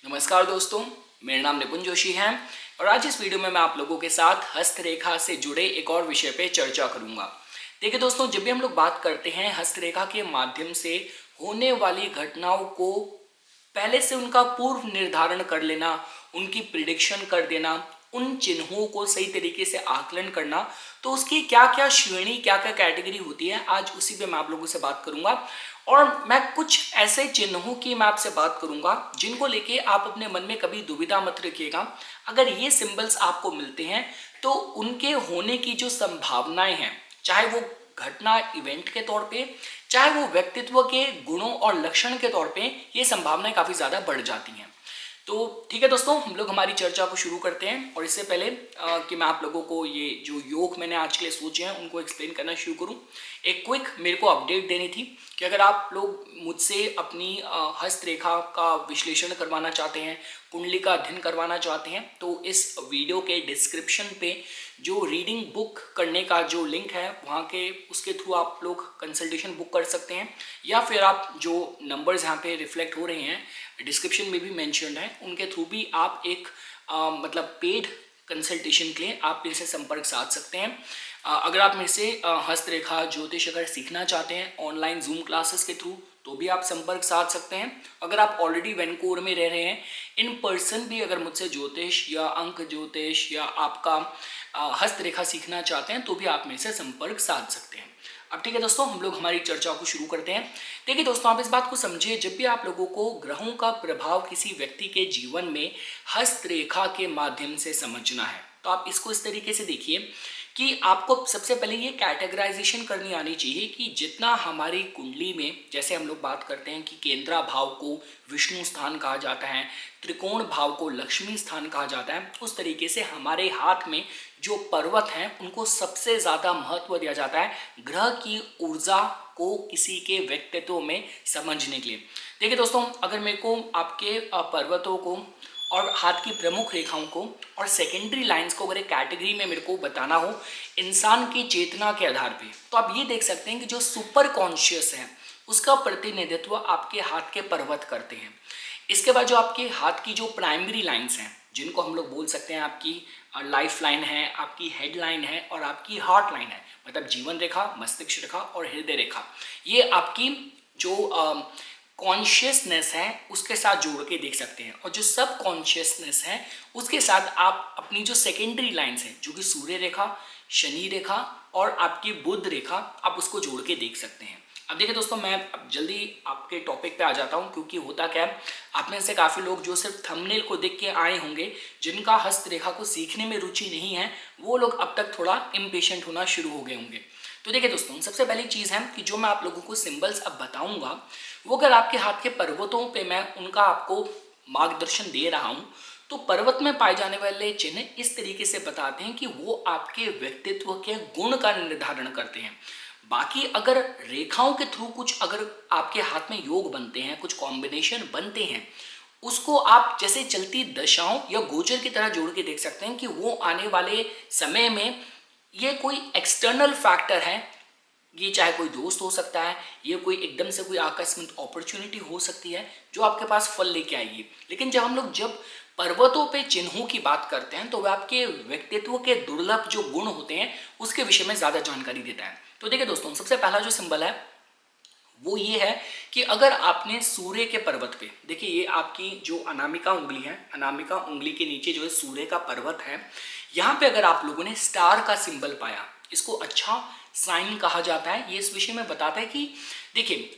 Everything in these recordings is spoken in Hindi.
नमस्कार दोस्तों, मेरा नाम निपुण जोशी है और आज इस वीडियो में मैं आप लोगों के साथ हस्तरेखा से जुड़े एक और विषय पे चर्चा करूंगा। देखिए दोस्तों, जब भी हम लोग बात करते हैं हस्तरेखा के माध्यम से होने वाली घटनाओं को पहले से उनका पूर्व निर्धारण कर लेना, उनकी प्रिडिक्शन कर देना, उन चिन्हों को सही तरीके से आकलन करना, तो उसकी क्या क्या श्रेणी, क्या क्या कैटेगरी होती है, आज उसी पे मैं आप लोगों से बात करूंगा। और मैं कुछ ऐसे चिन्हों की मैं आपसे बात करूंगा जिनको लेके आप अपने मन में कभी दुविधा मत रखिएगा। अगर ये सिंबल्स आपको मिलते हैं तो उनके होने की जो संभावनाएं हैं, चाहे वो घटना इवेंट के तौर पे, चाहे वो व्यक्तित्व के गुणों और लक्षण के तौर पे, ये संभावनाएं काफ़ी ज़्यादा बढ़ जाती हैं। तो ठीक है दोस्तों, हम लोग हमारी चर्चा को शुरू करते हैं। और इससे पहले कि मैं आप लोगों को ये जो योग मैंने आज के लिए सोचे हैं उनको एक्सप्लेन करना शुरू करूं, एक क्विक मेरे को अपडेट देनी थी कि अगर आप लोग मुझसे अपनी हस्तरेखा का विश्लेषण करवाना चाहते हैं, कुंडली का अध्ययन करवाना चाहते हैं, तो इस वीडियो के डिस्क्रिप्शन पे जो रीडिंग बुक करने का जो लिंक है वहाँ के उसके थ्रू आप लोग कंसल्टेशन बुक कर सकते हैं, या फिर आप जो नंबर्स यहाँ पे रिफ्लेक्ट हो रहे हैं डिस्क्रिप्शन में भी मेंशन्ड है, उनके थ्रू भी आप एक मतलब पेड कंसल्टेशन के लिए आप मेरे से संपर्क साध सकते हैं। अगर आप मेरे से हस्तरेखा ज्योतिष अगर सीखना चाहते हैं ऑनलाइन जूम क्लासेस के थ्रू, तो भी आप संपर्क साध सकते हैं। अगर आप ऑलरेडी वैंकूवर में रह रहे हैं, इन पर्सन भी अगर मुझसे ज्योतिष या अंक ज्योतिष या आपका हस्तरेखा सीखना चाहते हैं, तो भी आप मेरे से संपर्क साध सकते हैं। अब ठीक है दोस्तों, हम लोग हमारी चर्चा को शुरू करते हैं। देखिए दोस्तों, आप इस बात को समझिए, जब भी आप लोगों को ग्रहों का प्रभाव किसी व्यक्ति के जीवन में हस्तरेखा के माध्यम से समझना है, तो आप इसको इस तरीके से देखिए कि आपको सबसे पहले ये कैटेगराइजेशन करनी आनी चाहिए कि जितना हमारी कुंडली में, जैसे हम लोग बात करते हैं कि केंद्रा भाव को विष्णु स्थान कहा जाता है, त्रिकोण भाव को लक्ष्मी स्थान कहा जाता है, उस तरीके से हमारे हाथ में जो पर्वत हैं उनको सबसे ज़्यादा महत्व दिया जाता है ग्रह की ऊर्जा को किसी के व्यक्तित्व में समझने के लिए। देखिए दोस्तों, अगर मेरे को आपके पर्वतों को और हाथ की प्रमुख रेखाओं को और सेकेंडरी लाइंस को अगर एक कैटेगरी में मेरे को बताना हो इंसान की चेतना के आधार पे, तो आप ये देख सकते हैं कि जो सुपर कॉन्शियस है उसका प्रतिनिधित्व आपके हाथ के पर्वत करते हैं। इसके बाद जो आपके हाथ की जो प्राइमरी लाइंस हैं, जिनको हम लोग बोल सकते हैं आपकी लाइफ लाइन है, आपकी हेड लाइन है और आपकी हार्ट लाइन है, मतलब जीवन रेखा, मस्तिष्क रेखा और हृदय रेखा, ये आपकी जो कॉन्शियसनेस है उसके साथ जोड़ के देख सकते हैं। और जो सब कॉन्शियसनेस है उसके साथ आप अपनी जो सेकेंडरी लाइंस हैं, जो कि सूर्य रेखा, शनि रेखा और आपकी बुध रेखा, आप उसको जोड़ के देख सकते हैं। अब देखिए दोस्तों, मैं अब जल्दी आपके टॉपिक पे आ जाता हूँ, क्योंकि होता क्या है, आप में से काफ़ी लोग जो सिर्फ थंबनेल को देख के आए होंगे, जिनका हस्तरेखा को सीखने में रुचि नहीं है, वो लोग अब तक थोड़ा इम्पेशेंट होना शुरू हो गए होंगे। तो देखिए दोस्तों, सबसे पहली चीज़ है कि जो मैं आप लोगों को सिंबल्स अब बताऊंगा, वो अगर आपके हाथ के पर्वतों पे मैं उनका आपको मार्गदर्शन दे रहा हूँ, तो पर्वत में पाए जाने वाले चिन्ह इस तरीके से बताते हैं कि वो आपके व्यक्तित्व के गुण का निर्धारण करते हैं। बाकी अगर रेखाओं के थ्रू कुछ अगर आपके हाथ में योग बनते हैं, कुछ कॉम्बिनेशन बनते हैं, उसको आप जैसे चलती दशाओं या गोचर की तरह जोड़ के देख सकते हैं कि वो आने वाले समय में ये कोई एक्सटर्नल फैक्टर है। ये चाहे कोई दोस्त हो सकता है, ये कोई एकदम से कोई आकस्मिक अपॉर्चुनिटी हो सकती है जो आपके पास फल लेके आएगी। लेकिन जब हम लोग जब पर्वतों पे चिन्हों की बात करते हैं, तो वह आपके व्यक्तित्व के दुर्लभ जो गुण होते हैं उसके विषय में ज़्यादा जानकारी देता है। तो देखिए दोस्तों, सबसे पहला जो सिंबल है वो ये है कि अगर आपने सूर्य के पर्वत पे, देखिए ये आपकी जो अनामिका उंगली है, अनामिका उंगली के नीचे जो है सूर्य का पर्वत है, यहाँ पे अगर आप लोगों ने स्टार का सिंबल पाया, इसको अच्छा साइन कहा जाता है। ये इस विषय में बताता है कि देखिए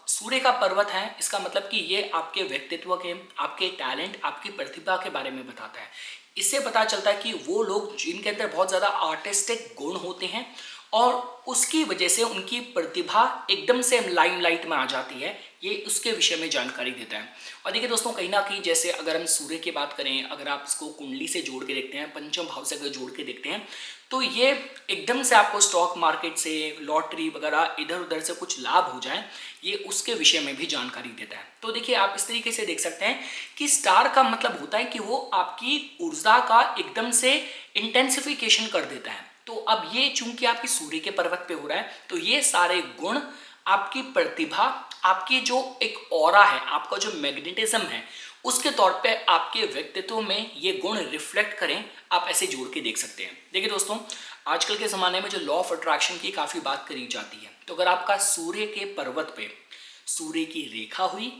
सूर्य का पर्वत है, इसका मतलब कि ये आपके व्यक्तित्व के, आपके टैलेंट, आपकी प्रतिभा के बारे में बताता है। इससे पता चलता है कि वो लोग जिनके अंदर बहुत ज़्यादा आर्टिस्टिक गुण होते हैं और उसकी वजह से उनकी प्रतिभा एकदम से लाइमलाइट में आ जाती है, ये उसके विषय में जानकारी देता है। और देखिए दोस्तों, कहीं ना कहीं जैसे अगर हम सूर्य की बात करें, अगर आप इसको कुंडली से जोड़ के देखते हैं, पंचम भाव से अगर जोड़ के देखते हैं, तो ये एकदम से आपको स्टॉक मार्केट से, लॉटरी वगैरह इधर उधर से कुछ लाभ हो जाए, ये उसके विषय में भी जानकारी देता है। तो देखिए आप इस तरीके से देख सकते हैं कि स्टार का मतलब होता है कि वो आपकी ऊर्जा का एकदम से इंटेंसिफिकेशन कर देता है। तो अब ये चूंकि आपकी सूर्य के पर्वत पे हो रहा है, तो ये सारे गुण आपकी प्रतिभा, आपकी जो एक ऑरा है, आपका जो मैग्नेटिज्म है, उसके तौर पे आपके व्यक्तित्व में ये गुण रिफ्लेक्ट करें, आप ऐसे जोड़ के देख सकते हैं। देखिए दोस्तों, आजकल के ज़माने में जो लॉ ऑफ अट्रैक्शन की काफ़ी बात करी जाती है, तो अगर आपका सूर्य के पर्वत पे सूर्य की रेखा हुई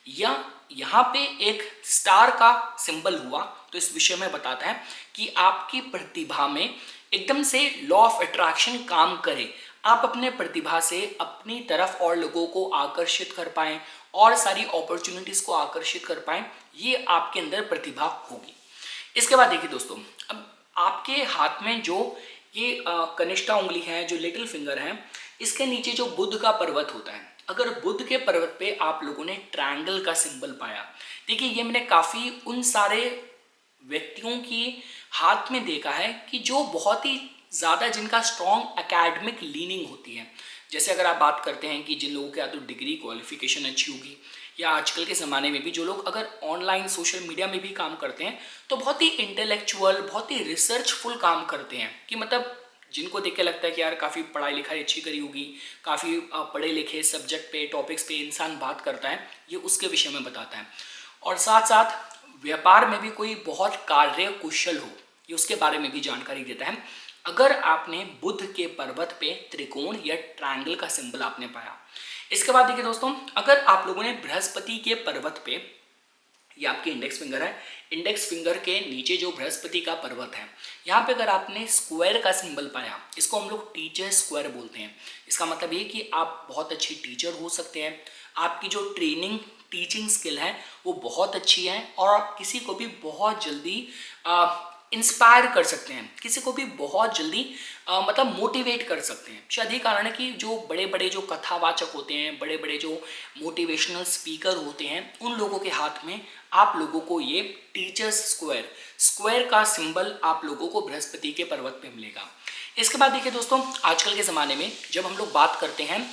या यहाँ पे एक स्टार का सिंबल हुआ, तो इस विषय में बताता है कि आपकी प्रतिभा में एकदम से लॉ ऑफ अट्रैक्शन काम करे, आप अपने प्रतिभा से अपनी तरफ और लोगों को आकर्षित कर पाएं और सारी अपॉर्चुनिटीज को आकर्षित कर पाएं, ये आपके अंदर प्रतिभा होगी। इसके बाद देखिए दोस्तों, अब आपके हाथ में जो ये कनिष्ठा उंगली है, जो लिटिल फिंगर है, इसके नीचे जो बुध का पर्वत होता है, अगर बुध के पर्वत पे आप लोगों ने ट्रायंगल का सिंबल पाया, देखिए ये मैंने काफ़ी उन सारे व्यक्तियों की हाथ में देखा है कि जो बहुत ही ज़्यादा, जिनका स्ट्रॉन्ग एकेडमिक लीनिंग होती है। जैसे अगर आप बात करते हैं कि जिन लोगों के या तो डिग्री क्वालिफिकेशन अच्छी होगी, या आजकल के ज़माने में भी जो लोग अगर ऑनलाइन सोशल मीडिया में भी काम करते हैं, तो बहुत ही इंटेलेक्चुअल, बहुत ही रिसर्चफुल काम करते हैं, कि मतलब जिनको देख के लगता है कि यार काफ़ी पढ़ाई लिखाई अच्छी करी होगी, काफ़ी पढ़े लिखे सब्जेक्ट पे, टॉपिक्स पे इंसान बात करता है, ये उसके विषय में बताता है। और साथ साथ व्यापार में भी कोई बहुत कार्य कुशल हो, ये उसके बारे में भी जानकारी देता है। अगर आपने बुध के पर्वत पे त्रिकोण या ट्रायंगल का सिंबल आपने पाया। इसके बाद देखिए दोस्तों, अगर आप लोगों ने बृहस्पति के पर्वत पे, ये आपकी इंडेक्स फिंगर है, इंडेक्स फिंगर के नीचे जो बृहस्पति का पर्वत है, यहाँ पे अगर आपने स्क्वायर का सिंबल पाया, इसको हम लोग टीचर स्क्वायर बोलते हैं। इसका मतलब ये कि आप बहुत अच्छे टीचर हो सकते हैं, आपकी जो टीचिंग स्किल है वो बहुत अच्छी है, और किसी को भी बहुत जल्दी इंस्पायर कर सकते हैं, किसी को भी बहुत जल्दी मतलब मोटिवेट कर सकते हैं। शायद ये कारण है कि जो बड़े बड़े जो कथावाचक होते हैं, बड़े बड़े जो मोटिवेशनल स्पीकर होते हैं, उन लोगों के हाथ में आप लोगों को ये टीचर्स स्क्वायर का सिंबल आप लोगों को बृहस्पति के पर्वत पे मिलेगा। इसके बाद देखिए दोस्तों, आजकल के ज़माने में जब हम लोग बात करते हैं,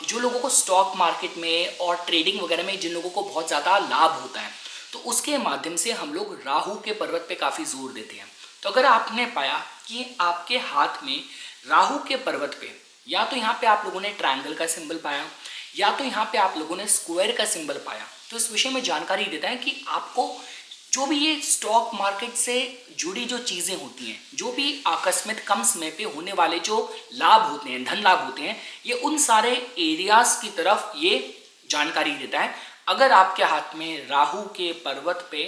जो लोगों को स्टॉक मार्केट में और ट्रेडिंग वगैरह में जिन लोगों को बहुत ज़्यादा लाभ होता है, तो उसके माध्यम से हम लोग राहु के पर्वत पे काफ़ी जोर देते हैं। तो अगर आपने पाया कि आपके हाथ में राहु के पर्वत पे, या तो यहाँ पे आप लोगों ने ट्रायंगल का सिंबल पाया, या तो यहाँ पे आप लोगों ने स्क्वायर का सिंबल पाया, तो इस विषय में जानकारी देता है कि आपको जो भी ये स्टॉक मार्केट से जुड़ी जो चीज़ें होती हैं, जो भी आकस्मिक कम समय पे होने वाले जो लाभ होते हैं, धन लाभ होते हैं, ये उन सारे एरियाज की तरफ ये जानकारी देता है, अगर आपके हाथ में राहु के पर्वत पे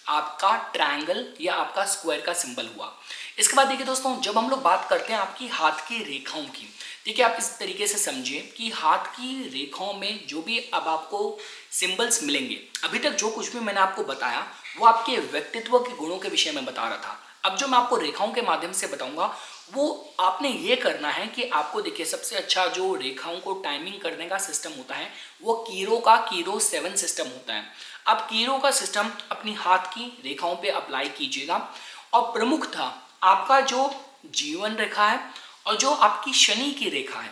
आपका ट्रायंगल या आपका स्क्वायर का सिंबल हुआ। इसके बाद देखिए दोस्तों, जब हम लोग बात करते हैं आपकी हाथ की रेखाओं की, देखिए आप इस तरीके से समझिए कि हाथ की रेखाओं में जो भी अब आपको सिंबल्स मिलेंगे, अभी तक जो कुछ भी मैंने आपको बताया वो आपके व्यक्तित्व के गुणों के विषय में बता रहा था। अब जो मैं आपको रेखाओं के माध्यम से बताऊंगा, वो आपने ये करना है कि आपको देखिए, सबसे अच्छा जो रेखाओं को टाइमिंग करने का सिस्टम होता है वो कीरो 7 सिस्टम होता है। अब कीरो का सिस्टम अपनी हाथ की रेखाओं पे अप्लाई कीजिएगा, और प्रमुख था आपका जो जीवन रेखा है और जो आपकी शनि की रेखा है,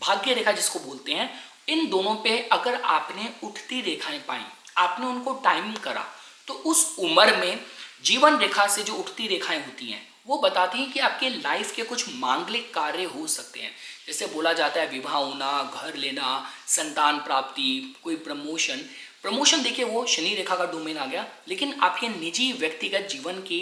भाग्य रेखा जिसको बोलते हैं, इन दोनों पे अगर आपने उठती रेखाएं पाई, आपने उनको टाइम करा, तो उस उम्र में जीवन रेखा से जो उठती रेखाएं होती हैं वो बताती हैं कि आपके लाइफ के कुछ मांगलिक कार्य हो सकते हैं। जैसे बोला जाता है विवाह होना, घर लेना, संतान प्राप्ति, कोई प्रमोशन देखिए वो शनि रेखा का डोमेन आ गया, लेकिन आपके निजी व्यक्तिगत जीवन की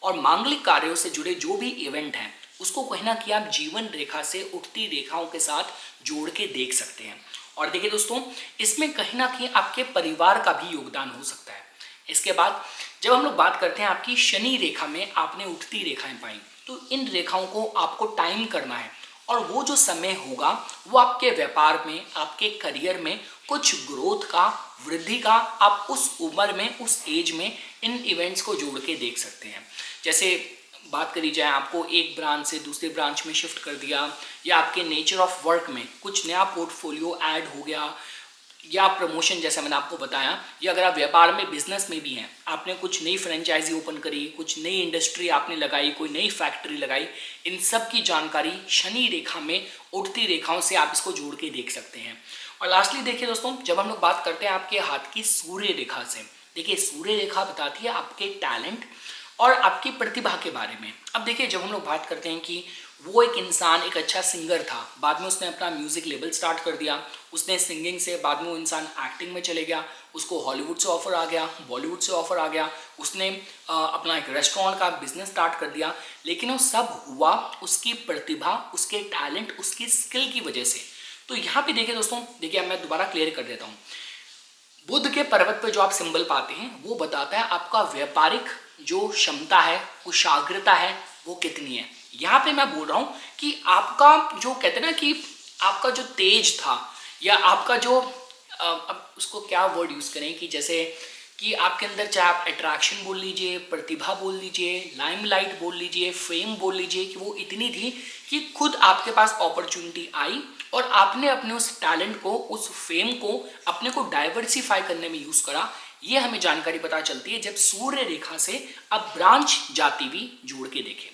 और मांगलिक कार्यों से जुड़े जो भी इवेंट हैं, उसको कहीं ना कहीं आप जीवन रेखा से उठती रेखाओं के साथ जोड़ के देख सकते हैं। और देखिए दोस्तों, इसमें कहीं ना कहीं आपके परिवार का भी योगदान हो सकता है। इसके बाद जब हम लोग बात करते हैं आपकी शनि रेखा में आपने उठती रेखाएं पाई, तो इन रेखाओं को आपको टाइम करना है, और वो जो समय होगा वो आपके व्यापार में, आपके करियर में कुछ ग्रोथ का, वृद्धि का, आप उस उम्र में, उस एज में इन इवेंट्स को जोड़ के देख सकते हैं। जैसे बात करी जाए, आपको एक ब्रांच से दूसरे ब्रांच में शिफ्ट कर दिया, या आपके नेचर ऑफ वर्क में कुछ नया पोर्टफोलियो ऐड हो गया, या प्रमोशन जैसा मैंने आपको बताया, या अगर आप व्यापार में, बिजनेस में भी हैं, आपने कुछ नई फ्रेंचाइजी ओपन करी, कुछ नई इंडस्ट्री आपने लगाई, कोई नई फैक्ट्री लगाई, इन सब की जानकारी शनि रेखा में उठती रेखाओं से आप इसको जोड़ के देख सकते हैं। और लास्टली देखिए दोस्तों, जब हम लोग बात करते हैं आपके हाथ की सूर्य रेखा से, देखिए सूर्य रेखा बताती है आपके टैलेंट और आपकी प्रतिभा के बारे में। अब देखिए, जब हम लोग बात करते हैं कि वो एक इंसान एक अच्छा सिंगर था, बाद में उसने अपना म्यूज़िक लेबल स्टार्ट कर दिया, उसने सिंगिंग से बाद में वो इंसान एक्टिंग में चले गया, उसको हॉलीवुड से ऑफ़र आ गया, बॉलीवुड से ऑफ़र आ गया, उसने अपना एक रेस्टोरेंट का बिजनेस स्टार्ट कर दिया। लेकिन वो सब हुआ उसकी प्रतिभा, उसके टैलेंट, उसकी स्किल की वजह से। तो यहाँ पे देखिए दोस्तों, देखिए अब मैं दोबारा क्लियर कर देता हूँ। बुद्ध के पर्वत पे जो आप सिंबल पाते हैं वो बताता है आपका व्यापारिक जो क्षमता है, कुशाग्रता है, वो कितनी है। यहाँ पे मैं बोल रहा हूँ कि आपका जो कहते हैं ना कि आपका जो तेज था या आपका जो अब उसको क्या वर्ड यूज़ करें कि जैसे कि आपके अंदर चाहे आप अट्रैक्शन बोल लीजिए, प्रतिभा बोल लीजिए, लाइमलाइट बोल लीजिए, फेम बोल लीजिए, कि वो इतनी थी कि खुद आपके पास अपॉर्चुनिटी आई और आपने अपने उस टैलेंट को, उस फेम को अपने को डाइवर्सिफाई करने में यूज़ करा। ये हमें जानकारी पता चलती है जब सूर्य रेखा से अब ब्रांच जाती हुई जोड़ के देखें।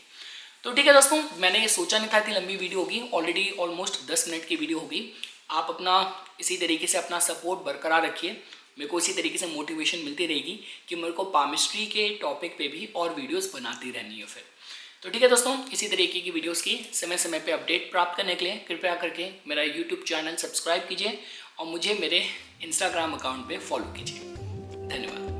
तो ठीक है दोस्तों, मैंने सोचा नहीं था इतनी लंबी वीडियो होगी, ऑलरेडी ऑलमोस्ट 10 मिनट की वीडियो होगी। आप अपना इसी तरीके से अपना सपोर्ट बरकरार रखिए, मेरे को इसी तरीके से मोटिवेशन मिलती रहेगी कि मेरे को पामिस्ट्री के टॉपिक पे भी और वीडियोस बनाती रहनी है फिर। तो ठीक है दोस्तों, इसी तरीके की वीडियोस की समय समय पे अपडेट प्राप्त करने के लिए कृपया करके मेरा यूट्यूब चैनल सब्सक्राइब कीजिए और मुझे मेरे इंस्टाग्राम अकाउंट पे फॉलो कीजिए। धन्यवाद।